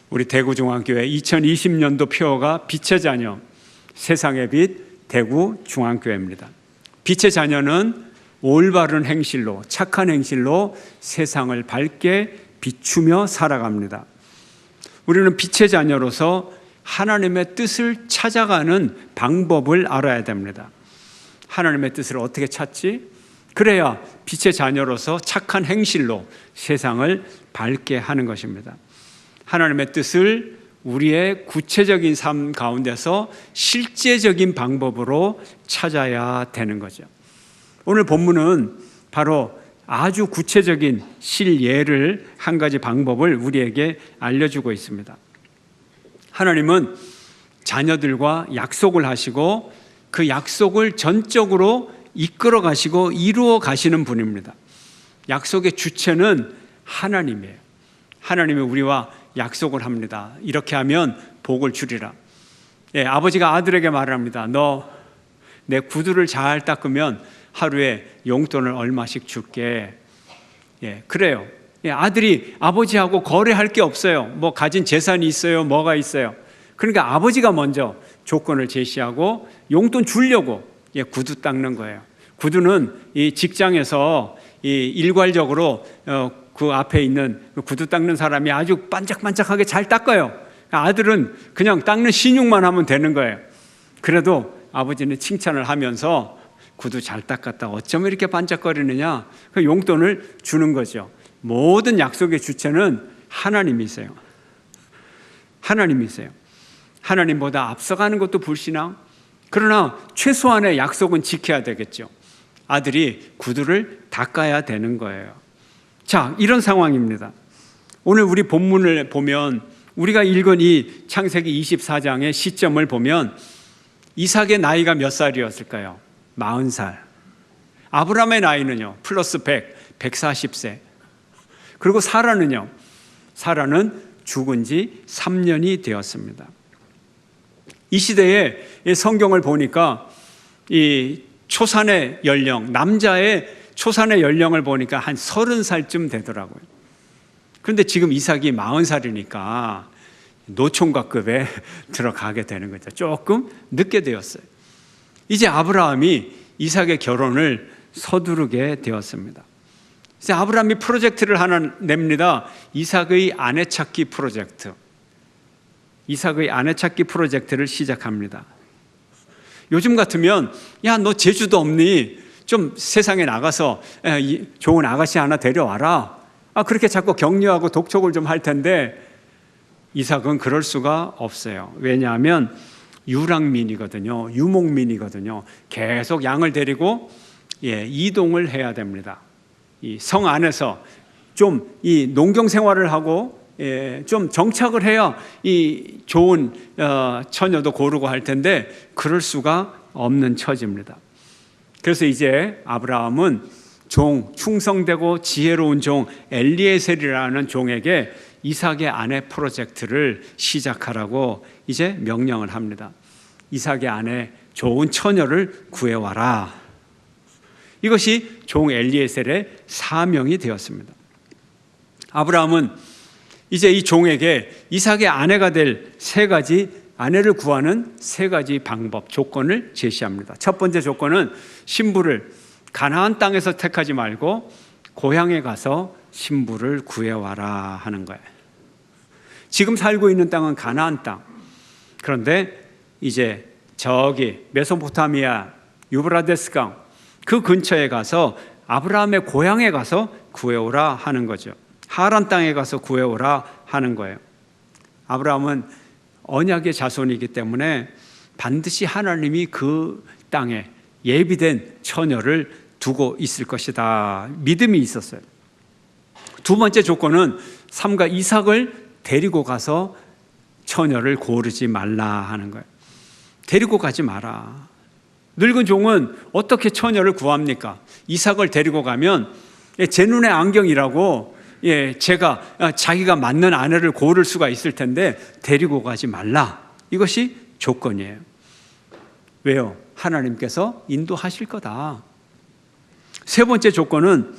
우리 대구중앙교회 2020년도 표어가 빛의 자녀, 세상의 빛 대구중앙교회입니다. 빛의 자녀는 올바른 행실로, 착한 행실로 세상을 밝게 비추며 살아갑니다. 우리는 빛의 자녀로서 하나님의 뜻을 찾아가는 방법을 알아야 됩니다. 하나님의 뜻을 어떻게 찾지? 그래야 빛의 자녀로서 착한 행실로 세상을 밝게 하는 것입니다. 하나님의 뜻을 우리의 구체적인 삶 가운데서 실제적인 방법으로 찾아야 되는 거죠. 오늘 본문은 바로 아주 구체적인 실예를 한 가지 방법을 우리에게 알려주고 있습니다. 하나님은 자녀들과 약속을 하시고 그 약속을 전적으로 이끌어 가시고 이루어 가시는 분입니다. 약속의 주체는 하나님이에요. 하나님이 우리와 약속을 합니다. 이렇게 하면 복을 주리라. 아버지가 아들에게 말합니다. 너 내 구두를 잘 닦으면 하루에 용돈을 얼마씩 줄게. 그래요. 아들이 아버지하고 거래할 게 없어요. 뭐 가진 재산이 있어요. 뭐가 있어요. 그러니까 아버지가 먼저 조건을 제시하고 용돈 주려고 구두 닦는 거예요. 구두는 이 직장에서 일괄적으로 그 앞에 있는 구두 닦는 사람이 아주 반짝반짝하게 잘 닦아요. 아들은 그냥 닦는 신용만 하면 되는 거예요. 그래도 아버지는 칭찬을 하면서 구두 잘 닦았다. 어쩜 이렇게 반짝거리느냐? 그 용돈을 주는 거죠. 모든 약속의 주체는 하나님이세요. 하나님이세요. 하나님보다 앞서가는 것도 불신앙. 그러나 최소한의 약속은 지켜야 되겠죠. 아들이 구두를 닦아야 되는 거예요. 자, 이런 상황입니다. 오늘 우리 본문을 보면 우리가 읽은 이 창세기 24장의 시점을 보면 이삭의 나이가 몇 살이었을까요? 40살. 아브라함의 나이는요, 플러스 100, 140세. 그리고 사라는요, 사라는 죽은 지 3년이 되었습니다. 이 시대에 성경을 보니까 이 초산의 연령, 남자의 초산의 연령을 보니까 한 30살쯤 되더라고요. 그런데 지금 이삭이 40살이니까 노총각급에 들어가게 되는 거죠. 조금 늦게 되었어요. 이제 아브라함이 이삭의 결혼을 서두르게 되었습니다. 이제 아브라함이 프로젝트를 하나 냅니다. 이삭의 아내 찾기 프로젝트. 이삭의 아내 찾기 프로젝트를 시작합니다. 요즘 같으면 야, 너 제주도 없니? 좀 세상에 나가서 좋은 아가씨 하나 데려와라. 그렇게 자꾸 격려하고 독촉을 좀 할 텐데 이삭은 그럴 수가 없어요. 왜냐하면 유랑민이거든요. 유목민이거든요. 계속 양을 데리고 이동을 해야 됩니다. 이 성 안에서 좀 이 농경 생활을 하고 좀 정착을 해야 이 좋은 처녀도 고르고 할 텐데 그럴 수가 없는 처지입니다. 그래서 이제 아브라함은 충성되고 지혜로운 종 엘리에셀이라는 종에게 이삭의 아내 프로젝트를 시작하라고 이제 명령을 합니다. 이삭의 아내 좋은 처녀를 구해와라. 이것이 종 엘리에셀의 사명이 되었습니다. 아브라함은 이제 이 종에게 이삭의 아내가 될 아내를 구하는 3가지 방법, 조건을 제시합니다. 첫 번째 조건은 신부를 가나안 땅에서 택하지 말고 고향에 가서 신부를 구해와라 하는 거예요. 지금 살고 있는 땅은 가나안 땅. 그런데 이제 저기 메소포타미아 유브라데스 강 그 근처에 가서 아브라함의 고향에 가서 구해오라 하는 거죠. 하란 땅에 가서 구해오라 하는 거예요. 아브라함은 언약의 자손이기 때문에 반드시 하나님이 그 땅에 예비된 처녀를 두고 있을 것이다. 믿음이 있었어요. 두 번째 조건은 삼가 이삭을 데리고 가서 처녀를 고르지 말라 하는 거예요. 데리고 가지 마라. 늙은 종은 어떻게 처녀를 구합니까? 이삭을 데리고 가면 제 눈의 안경이라고 자기가 맞는 아내를 고를 수가 있을 텐데 데리고 가지 말라. 이것이 조건이에요. 왜요? 하나님께서 인도하실 거다. 세 번째 조건은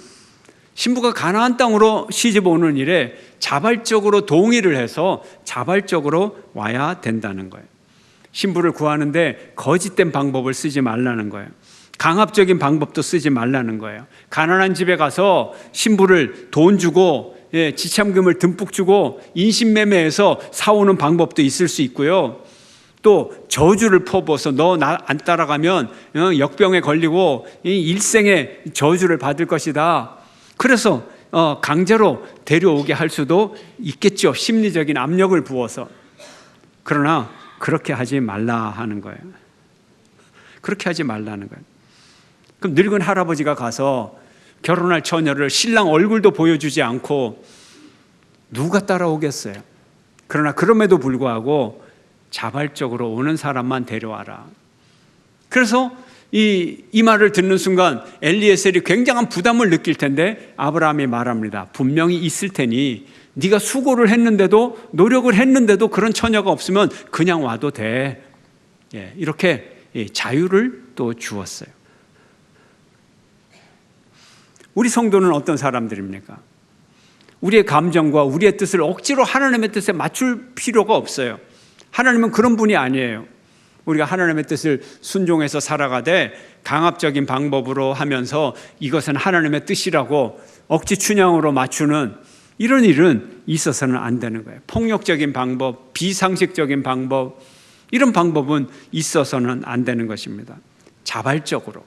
신부가 가나안 땅으로 시집 오는 일에 자발적으로 동의를 해서 자발적으로 와야 된다는 거예요. 신부를 구하는데 거짓된 방법을 쓰지 말라는 거예요. 강압적인 방법도 쓰지 말라는 거예요. 가난한 집에 가서 신부를 돈 주고 지참금을 듬뿍 주고 인신매매해서 사오는 방법도 있을 수 있고요. 또 저주를 퍼부어서 너 나 안 따라가면 역병에 걸리고 일생의 저주를 받을 것이다. 그래서 강제로 데려오게 할 수도 있겠죠. 심리적인 압력을 부어서. 그러나 그렇게 하지 말라 하는 거예요. 그렇게 하지 말라는 거예요. 그럼 늙은 할아버지가 가서 결혼할 처녀를 신랑 얼굴도 보여주지 않고 누가 따라오겠어요? 그러나 그럼에도 불구하고 자발적으로 오는 사람만 데려와라. 그래서 이 말을 듣는 순간 엘리에셀이 굉장한 부담을 느낄 텐데 아브라함이 말합니다. 분명히 있을 테니 네가 수고를 했는데도 노력을 했는데도 그런 처녀가 없으면 그냥 와도 돼. 이렇게 자유를 또 주었어요. 우리 성도는 어떤 사람들입니까? 우리의 감정과 우리의 뜻을 억지로 하나님의 뜻에 맞출 필요가 없어요. 하나님은 그런 분이 아니에요. 우리가 하나님의 뜻을 순종해서 살아가되 강압적인 방법으로 하면서 이것은 하나님의 뜻이라고 억지 춘향으로 맞추는 이런 일은 있어서는 안 되는 거예요. 폭력적인 방법, 비상식적인 방법, 이런 방법은 있어서는 안 되는 것입니다. 자발적으로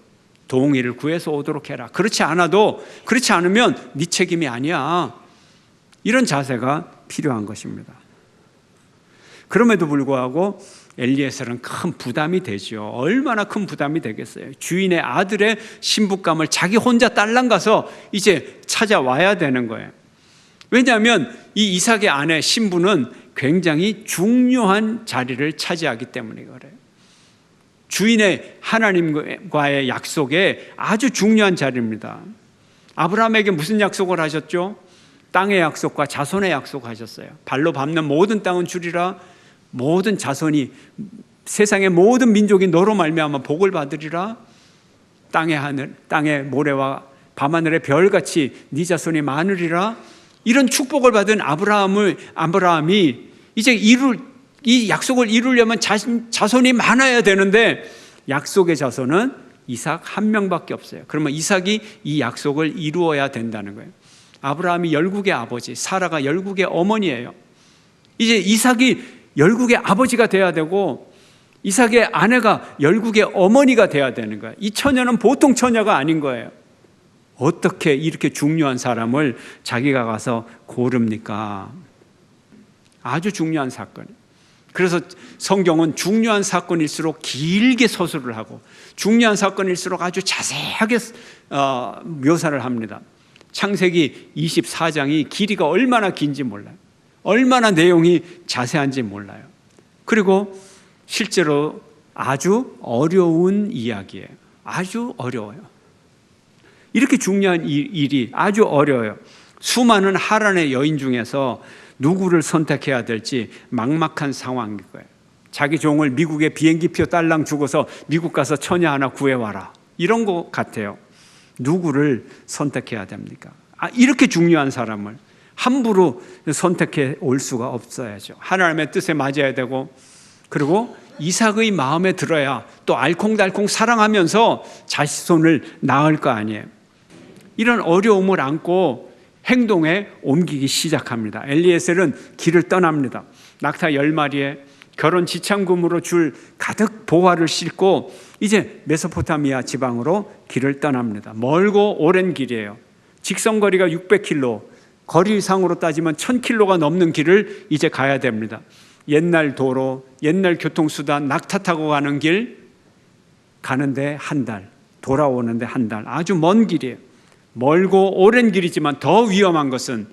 동의를 구해서 오도록 해라. 그렇지 않으면 네 책임이 아니야. 이런 자세가 필요한 것입니다. 그럼에도 불구하고 엘리에셀은 큰 부담이 되죠. 얼마나 큰 부담이 되겠어요. 주인의 아들의 신부감을 자기 혼자 딸랑 가서 이제 찾아와야 되는 거예요. 왜냐하면 이 이삭의 아내 신부는 굉장히 중요한 자리를 차지하기 때문에 그래요. 주인의 하나님과의 약속에 아주 중요한 자리입니다. 아브라함에게 무슨 약속을 하셨죠? 땅의 약속과 자손의 약속하셨어요. 발로 밟는 모든 땅은 주리라. 모든 자손이 세상의 모든 민족이 너로 말미암아 복을 받으리라. 땅의 모래와 밤하늘의 별같이 네 자손이 많으리라. 이런 축복을 받은 아브라함이 이제 이 약속을 이루려면 자손이 많아야 되는데 약속의 자손은 이삭 한 명밖에 없어요. 그러면 이삭이 이 약속을 이루어야 된다는 거예요. 아브라함이 열국의 아버지, 사라가 열국의 어머니예요. 이제 이삭이 열국의 아버지가 돼야 되고 이삭의 아내가 열국의 어머니가 돼야 되는 거예요. 이 처녀는 보통 처녀가 아닌 거예요. 어떻게 이렇게 중요한 사람을 자기가 가서 고릅니까? 아주 중요한 사건. 그래서 성경은 중요한 사건일수록 길게 서술을 하고 중요한 사건일수록 아주 자세하게 묘사를 합니다. 창세기 24장이 길이가 얼마나 긴지 몰라요. 얼마나 내용이 자세한지 몰라요. 그리고 실제로 아주 어려운 이야기예요. 아주 어려워요. 이렇게 중요한 일이 아주 어려워요. 수많은 하란의 여인 중에서 누구를 선택해야 될지 막막한 상황일 거예요. 자기 종을 미국에 비행기표 딸랑 주고서 미국 가서 처녀 하나 구해와라. 이런 것 같아요. 누구를 선택해야 됩니까? 이렇게 중요한 사람을 함부로 선택해 올 수가 없어야죠. 하나님의 뜻에 맞아야 되고 그리고 이삭의 마음에 들어야 또 알콩달콩 사랑하면서 자손을 낳을 거 아니에요. 이런 어려움을 안고 행동에 옮기기 시작합니다. 엘리에셀은 길을 떠납니다. 낙타 10마리에 결혼 지참금으로 줄 가득 보화를 싣고 이제 메소포타미아 지방으로 길을 떠납니다. 멀고 오랜 길이에요. 직선거리가 600km, 거리상으로 따지면 1000km가 넘는 길을 이제 가야 됩니다. 옛날 도로, 옛날 교통수단, 낙타 타고 가는 길 가는데 한 달, 돌아오는데 한 달, 아주 먼 길이에요. 멀고 오랜 길이지만 더 위험한 것은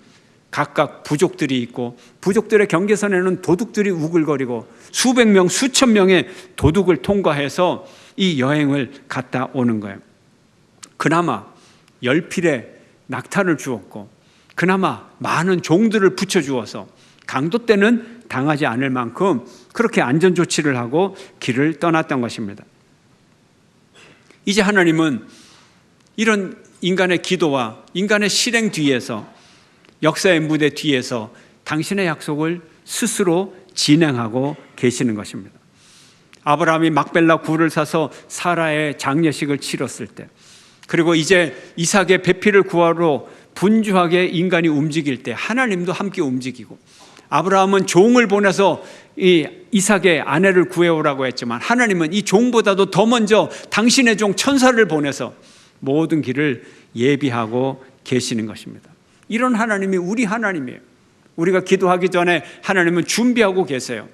각각 부족들이 있고 부족들의 경계선에는 도둑들이 우글거리고 수백 명, 수천 명의 도둑을 통과해서 이 여행을 갔다 오는 거예요. 그나마 10필의 낙타를 주었고 그나마 많은 종들을 붙여주어서 강도 때는 당하지 않을 만큼 그렇게 안전조치를 하고 길을 떠났던 것입니다. 이제 하나님은 이런 인간의 기도와 인간의 실행 뒤에서, 역사의 무대 뒤에서 당신의 약속을 스스로 진행하고 계시는 것입니다. 아브라함이 막벨라 굴을 사서 사라의 장례식을 치렀을 때, 그리고 이제 이삭의 배필을 구하러 분주하게 인간이 움직일 때 하나님도 함께 움직이고, 아브라함은 종을 보내서 이 이삭의 아내를 구해오라고 했지만 하나님은 이 종보다도 더 먼저 당신의 종 천사를 보내서 모든 길을 예비하고 계시는 것입니다. 이런 하나님이 우리 하나님이에요. 우리가 기도하기 전에 하나님은 준비하고 계세요.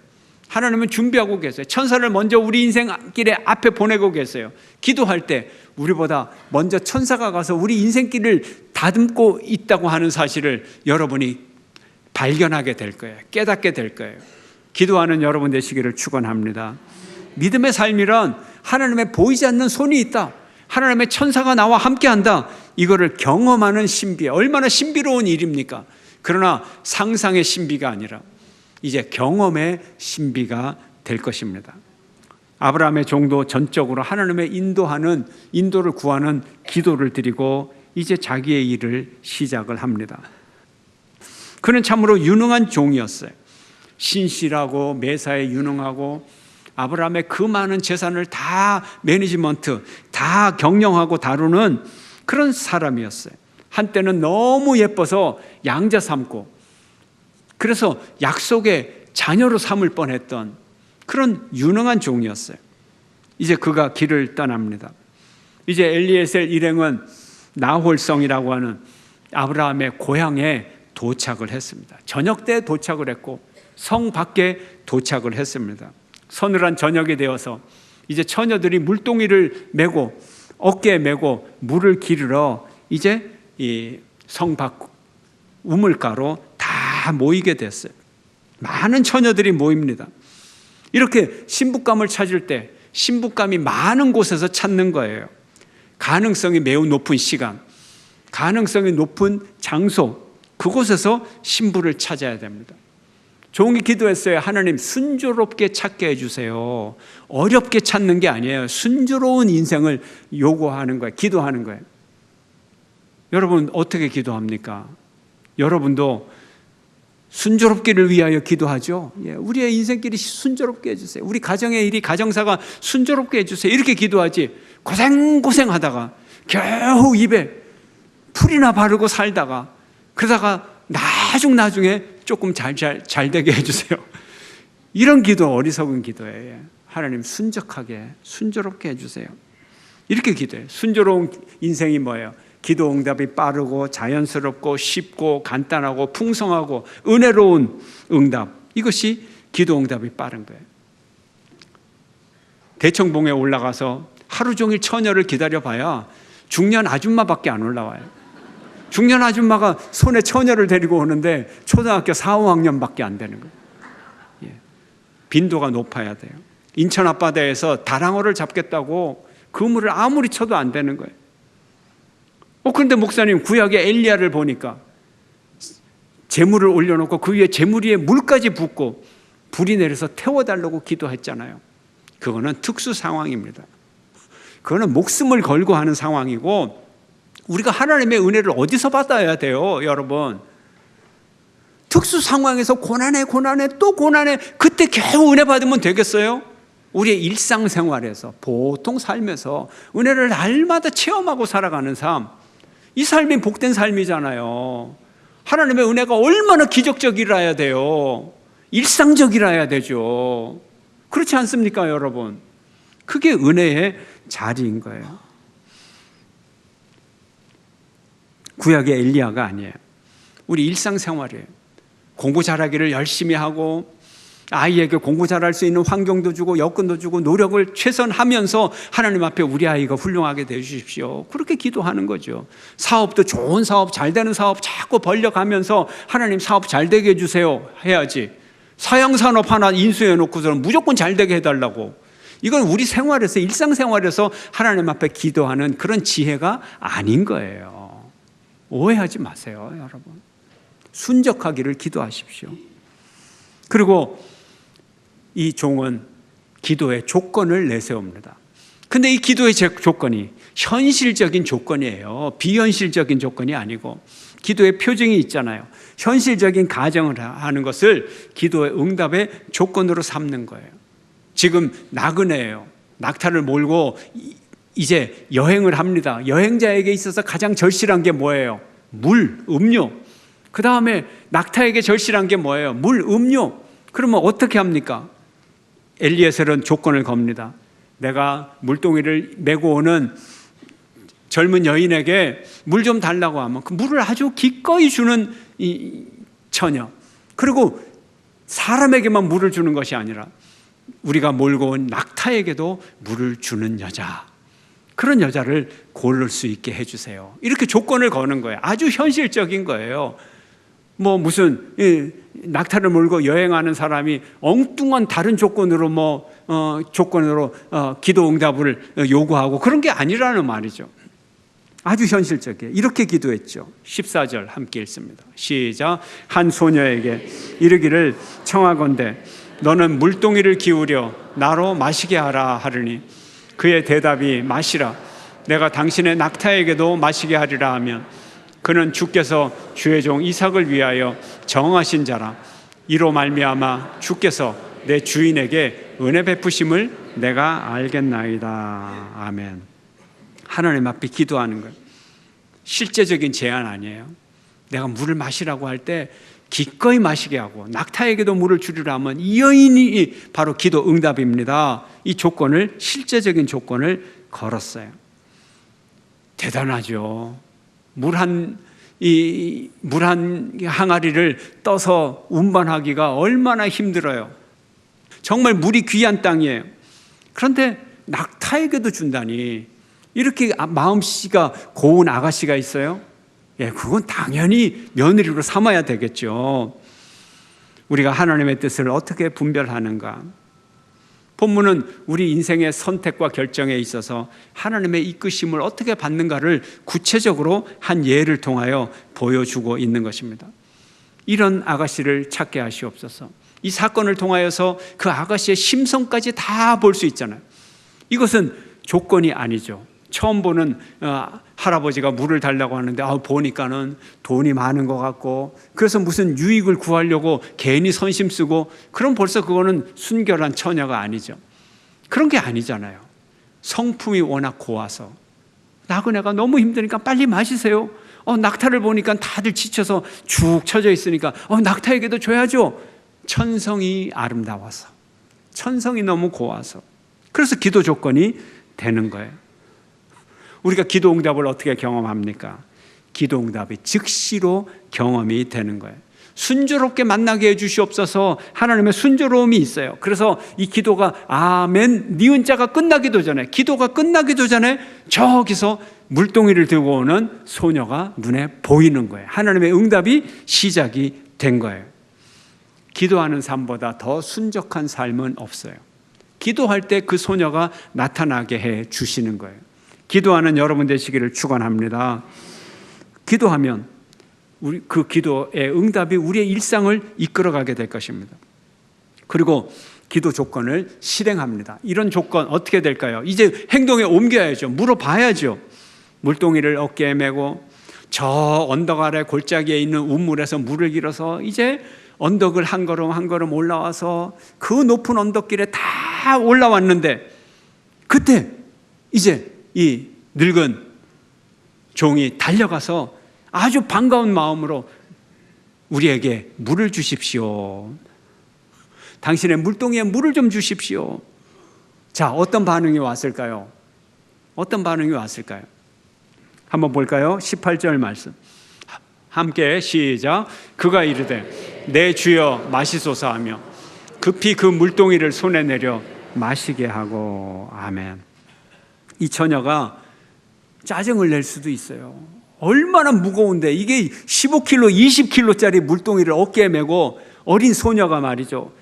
하나님은 준비하고 계세요. 천사를 먼저 우리 인생길에 앞에 보내고 계세요. 기도할 때 우리보다 먼저 천사가 가서 우리 인생길을 다듬고 있다고 하는 사실을 여러분이 발견하게 될 거예요. 깨닫게 될 거예요. 기도하는 여러분 되시기를 축원합니다. 믿음의 삶이란 하나님의 보이지 않는 손이 있다, 하나님의 천사가 나와 함께한다, 이거를 경험하는 신비, 얼마나 신비로운 일입니까? 그러나 상상의 신비가 아니라 이제 경험의 신비가 될 것입니다. 아브라함의 종도 전적으로 하나님의 인도를 구하는 기도를 드리고 이제 자기의 일을 시작을 합니다. 그는 참으로 유능한 종이었어요. 신실하고 매사에 유능하고 아브라함의 그 많은 재산을 다 매니지먼트, 다 경영하고 다루는 그런 사람이었어요. 한때는 너무 예뻐서 양자 삼고, 그래서 약속의 자녀로 삼을 뻔했던 그런 유능한 종이었어요. 이제 그가 길을 떠납니다. 이제 엘리에셀 일행은 나홀성이라고 하는 아브라함의 고향에 도착을 했습니다. 저녁 때 도착을 했고 성 밖에 도착을 했습니다. 서늘한 저녁이 되어서 이제 처녀들이 물동이를 메고 어깨에 메고 물을 기르러 이제 이 성 밖 우물가로 다 모이게 됐어요. 많은 처녀들이 모입니다. 이렇게 신부감을 찾을 때 신부감이 많은 곳에서 찾는 거예요. 가능성이 매우 높은 시간, 가능성이 높은 장소, 그곳에서 신부를 찾아야 됩니다. 종이 기도했어요. 하나님, 순조롭게 찾게 해주세요. 어렵게 찾는 게 아니에요. 순조로운 인생을 요구하는 거예요. 기도하는 거예요. 여러분 어떻게 기도합니까? 여러분도 순조롭기를 위하여 기도하죠. 우리의 인생길이 순조롭게 해주세요. 우리 가정의 일이, 가정사가 순조롭게 해주세요. 이렇게 기도하지, 고생하다가 겨우 입에 풀이나 바르고 살다가 그러다가 나중에 조금 잘 되게 해주세요. 이런 기도 어리석은 기도예요. 하나님, 순조롭게 해주세요. 이렇게 기도해요. 순조로운 인생이 뭐예요? 기도 응답이 빠르고 자연스럽고 쉽고 간단하고 풍성하고 은혜로운 응답, 이것이 기도 응답이 빠른 거예요. 대청봉에 올라가서 하루 종일 처녀를 기다려봐야 중년 아줌마밖에 안 올라와요. 중년 아줌마가 손에 처녀를 데리고 오는데 초등학교 4, 5학년밖에 안 되는 거예요. 빈도가 높아야 돼요. 인천 앞바다에서 다랑어를 잡겠다고 그물을 아무리 쳐도 안 되는 거예요. 그런데 목사님, 구약의 엘리야를 보니까 재물을 올려놓고 그 위에 재물 위에 물까지 붓고 불이 내려서 태워달라고 기도했잖아요. 그거는 특수 상황입니다. 그거는 목숨을 걸고 하는 상황이고, 우리가 하나님의 은혜를 어디서 받아야 돼요, 여러분? 특수 상황에서 고난에 또 고난에, 그때 겨우 은혜 받으면 되겠어요? 우리의 일상생활에서, 보통 삶에서 은혜를 날마다 체험하고 살아가는 삶, 이 삶이 복된 삶이잖아요. 하나님의 은혜가 얼마나 기적적이라야 돼요. 일상적이라야 되죠. 그렇지 않습니까, 여러분? 그게 은혜의 자리인 거예요. 구약의 엘리야가 아니에요. 우리 일상생활이에요. 공부 잘하기를 열심히 하고 아이에게 공부 잘할 수 있는 환경도 주고 여건도 주고 노력을 최선하면서 하나님 앞에 우리 아이가 훌륭하게 되 주십시오, 그렇게 기도하는 거죠. 사업도 좋은 사업, 잘 되는 사업 자꾸 벌려가면서 하나님 사업 잘 되게 해주세요 해야지, 사양산업 하나 인수해 놓고서는 무조건 잘 되게 해달라고, 이건 우리 생활에서, 일상생활에서 하나님 앞에 기도하는 그런 지혜가 아닌 거예요. 오해하지 마세요, 여러분. 순적하기를 기도하십시오. 그리고 이 종은 기도의 조건을 내세웁니다. 근데 이 기도의 조건이 현실적인 조건이에요. 비현실적인 조건이 아니고, 기도의 표징이 있잖아요. 현실적인 가정을 하는 것을 기도의 응답의 조건으로 삼는 거예요. 지금 나그네예요. 낙타를 몰고 이제 여행을 합니다. 여행자에게 있어서 가장 절실한 게 뭐예요? 물, 음료. 그 다음에 낙타에게 절실한 게 뭐예요? 물, 음료. 그러면 어떻게 합니까? 엘리에셀은 조건을 겁니다. 내가 물동이를 메고 오는 젊은 여인에게 물 좀 달라고 하면 그 물을 아주 기꺼이 주는 이 처녀, 그리고 사람에게만 물을 주는 것이 아니라 우리가 몰고 온 낙타에게도 물을 주는 여자, 그런 여자를 고를 수 있게 해주세요. 이렇게 조건을 거는 거예요. 아주 현실적인 거예요. 뭐 무슨 낙타를 몰고 여행하는 사람이 엉뚱한 다른 조건으로 기도 응답을 요구하고 그런 게 아니라는 말이죠. 아주 현실적이에요. 이렇게 기도했죠. 14절 함께 읽습니다. 시작. 한 소녀에게 이르기를 청하건대 너는 물동이를 기울여 나로 마시게 하라 하르니 그의 대답이 마시라. 내가 당신의 낙타에게도 마시게 하리라 하면 그는 주께서 주의 종 이삭을 위하여 정하신 자라. 이로 말미암아 주께서 내 주인에게 은혜 베푸심을 내가 알겠나이다. 아멘. 하나님 앞에 기도하는 거예요. 실제적인 제안 아니에요. 내가 물을 마시라고 할 때 기꺼이 마시게 하고 낙타에게도 물을 주리라 하면 이 여인이 바로 기도 응답입니다. 이 조건을, 실제적인 조건을 걸었어요. 대단하죠. 물 한 항아리를 떠서 운반하기가 얼마나 힘들어요. 정말 물이 귀한 땅이에요. 그런데 낙타에게도 준다니, 이렇게 마음씨가 고운 아가씨가 있어요? 예, 그건 당연히 며느리로 삼아야 되겠죠. 우리가 하나님의 뜻을 어떻게 분별하는가? 본문은 우리 인생의 선택과 결정에 있어서 하나님의 이끄심을 어떻게 받는가를 구체적으로 한 예를 통하여 보여주고 있는 것입니다. 이런 아가씨를 찾게 하시옵소서. 이 사건을 통하여서 그 아가씨의 심성까지 다 볼 수 있잖아요. 이것은 조건이 아니죠. 처음 보는 할아버지가 물을 달라고 하는데 보니까는 돈이 많은 것 같고, 그래서 무슨 유익을 구하려고 괜히 선심 쓰고, 그럼 벌써 그거는 순결한 처녀가 아니죠. 그런 게 아니잖아요. 성품이 워낙 고와서 나그네가 너무 힘드니까 빨리 마시세요. 낙타를 보니까 다들 지쳐서 죽 처져 있으니까 낙타에게도 줘야죠. 천성이 아름다워서, 천성이 너무 고와서, 그래서 기도 조건이 되는 거예요. 우리가 기도 응답을 어떻게 경험합니까? 기도 응답이 즉시로 경험이 되는 거예요. 순조롭게 만나게 해주시옵소서. 하나님의 순조로움이 있어요. 그래서 이 기도가 아멘 니은자가 끝나기도 전에, 기도가 끝나기도 전에 저기서 물동이를 들고 오는 소녀가 눈에 보이는 거예요. 하나님의 응답이 시작이 된 거예요. 기도하는 삶보다 더 순적한 삶은 없어요. 기도할 때 그 소녀가 나타나게 해 주시는 거예요. 기도하는 여러분 되시기를 축원합니다. 기도하면 그 기도의 응답이 우리의 일상을 이끌어가게 될 것입니다. 그리고 기도 조건을 실행합니다. 이런 조건 어떻게 될까요? 이제 행동에 옮겨야죠. 물어봐야죠. 물동이를 어깨에 메고 저 언덕 아래 골짜기에 있는 우물에서 물을 길어서 이제 언덕을 한 걸음 한 걸음 올라와서 그 높은 언덕길에 다 올라왔는데, 그때 이제 이 늙은 종이 달려가서 아주 반가운 마음으로 우리에게 물을 주십시오. 당신의 물동이에 물을 좀 주십시오. 자, 어떤 반응이 왔을까요? 어떤 반응이 왔을까요? 한번 볼까요? 18절 말씀 함께 시작. 그가 이르되 내 주여 마시소서 하며 급히 그 물동이를 손에 내려 마시게 하고. 아멘. 이 처녀가 짜증을 낼 수도 있어요. 얼마나 무거운데, 이게 15kg, 20kg짜리 물동이를 어깨에 메고 어린 소녀가 말이죠,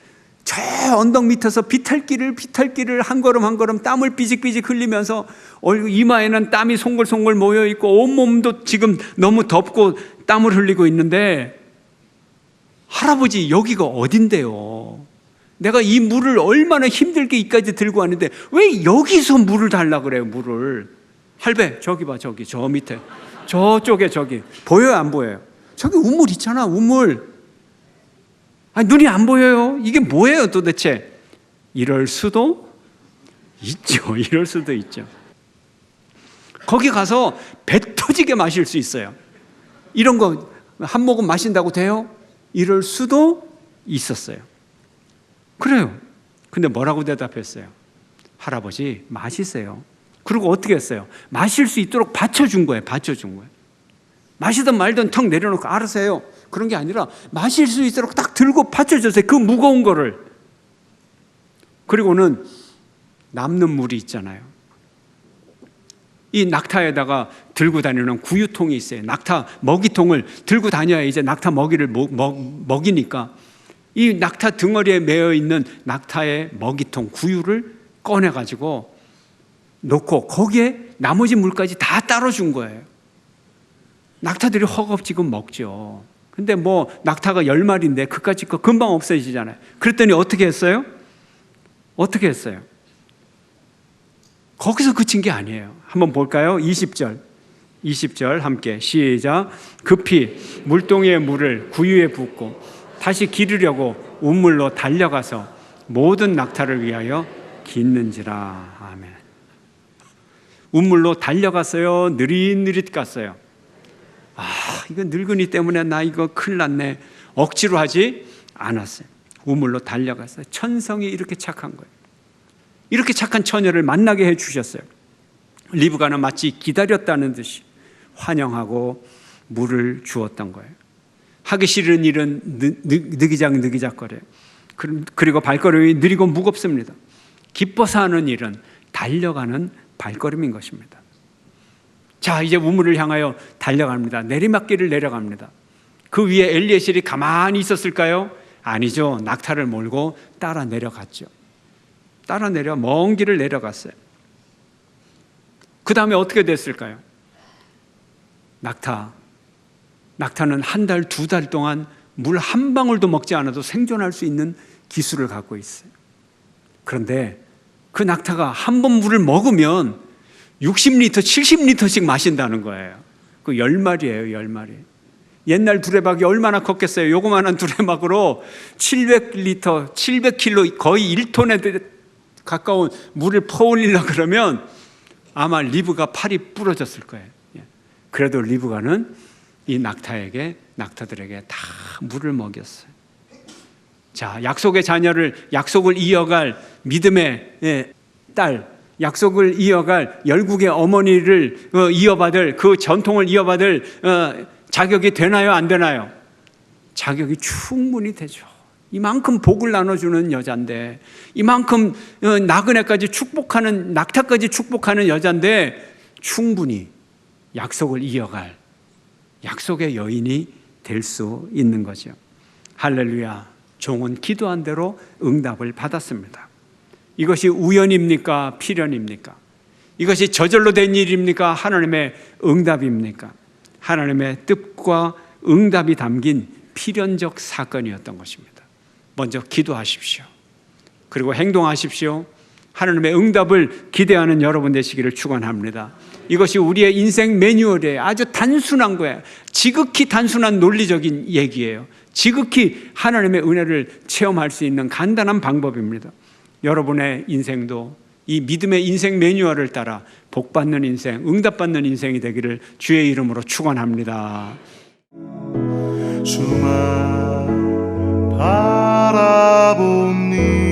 저 언덕 밑에서 비탈길을 한 걸음 한 걸음 땀을 삐직삐직 흘리면서 이마에는 땀이 송글송글 모여있고 온몸도 지금 너무 덥고 땀을 흘리고 있는데, 할아버지 여기가 어딘데요? 내가 이 물을 얼마나 힘들게 이까지 들고 왔는데 왜 여기서 물을 달라 그래요, 물을. 할배, 저기 봐, 저기, 저 밑에. 저쪽에 저기. 보여요, 안 보여요? 저기 우물 있잖아, 우물. 아니, 눈이 안 보여요. 이게 뭐예요, 도대체? 이럴 수도 있죠. 이럴 수도 있죠. 거기 가서 배 터지게 마실 수 있어요. 이런 거 한 모금 마신다고 돼요? 이럴 수도 있었어요. 그래요. 근데 뭐라고 대답했어요? 할아버지, 마시세요. 그리고 어떻게 했어요? 마실 수 있도록 받쳐준 거예요. 받쳐준 거예요. 마시든 말든 턱 내려놓고 알아서 해요. 그런 게 아니라 마실 수 있도록 딱 들고 받쳐줬어요. 그 무거운 거를. 그리고는 남는 물이 있잖아요. 이 낙타에다가 들고 다니는 구유통이 있어요. 낙타 먹이통을 들고 다녀야 이제 낙타 먹이를 먹이니까 이 낙타 등어리에 매어 있는 낙타의 먹이통 구유를 꺼내가지고 놓고 거기에 나머지 물까지 다 따라준 거예요. 낙타들이 허겁지겁 먹죠. 근데 뭐 낙타가 10마리인데 그까짓 거 금방 없어지잖아요. 그랬더니 어떻게 했어요? 어떻게 했어요? 거기서 그친 게 아니에요. 한번 볼까요? 20절 함께 시작. 급히 물동이의 물을 구유에 붓고 다시 기르려고 우물로 달려가서 모든 낙타를 위하여 깃는지라. 아멘. 우물로 달려갔어요? 느릿느릿 갔어요? 이거 늙은이 때문에 나 이거 큰일 났네. 억지로 하지 않았어요. 우물로 달려갔어요. 천성이 이렇게 착한 거예요. 이렇게 착한 처녀를 만나게 해주셨어요. 리브가는 마치 기다렸다는 듯이 환영하고 물을 주었던 거예요. 하기 싫은 일은 느기작거려요. 그리고 발걸음이 느리고 무겁습니다. 기뻐서 하는 일은 달려가는 발걸음인 것입니다. 자, 이제 우물을 향하여 달려갑니다. 내리막길을 내려갑니다. 그 위에 엘리에셀이 가만히 있었을까요? 아니죠. 낙타를 몰고 따라 내려갔죠. 따라 내려 먼 길을 내려갔어요. 그 다음에 어떻게 됐을까요? 낙타는 한 달, 2달 동안 물 한 방울도 먹지 않아도 생존할 수 있는 기술을 갖고 있어요. 그런데 그 낙타가 한 번 물을 먹으면 60리터, 70리터씩 마신다는 거예요. 그 10마리예요, 10마리. 옛날 두레박이 얼마나 컸겠어요? 요거만한 두레박으로 700리터, 700kg, 거의 1톤에 가까운 물을 퍼올리려고 그러면 아마 리브가 팔이 부러졌을 거예요. 그래도 리브가는 이 낙타들에게 다 물을 먹였어요. 자, 약속의 자녀를, 약속을 이어갈 믿음의 딸, 약속을 이어갈 열국의 어머니를 이어받을, 그 전통을 이어받을 자격이 되나요? 안 되나요? 자격이 충분히 되죠. 이만큼 복을 나눠주는 여잔데, 이만큼 나그네까지 축복하는, 낙타까지 축복하는 여잔데 충분히 약속을 이어갈 약속의 여인이 될 수 있는 거죠. 할렐루야. 종은 기도한 대로 응답을 받았습니다. 이것이 우연입니까? 필연입니까? 이것이 저절로 된 일입니까? 하나님의 응답입니까? 하나님의 뜻과 응답이 담긴 필연적 사건이었던 것입니다. 먼저 기도하십시오. 그리고 행동하십시오. 하나님의 응답을 기대하는 여러분 되시기를 축원합니다. 이것이 우리의 인생 매뉴얼이에요. 아주 단순한 거예요. 지극히 단순한 논리적인 얘기예요. 지극히 하나님의 은혜를 체험할 수 있는 간단한 방법입니다. 여러분의 인생도 이 믿음의 인생 매뉴얼을 따라 복받는 인생, 응답받는 인생이 되기를 주의 이름으로 축원합니다. 주만 바라봅니다.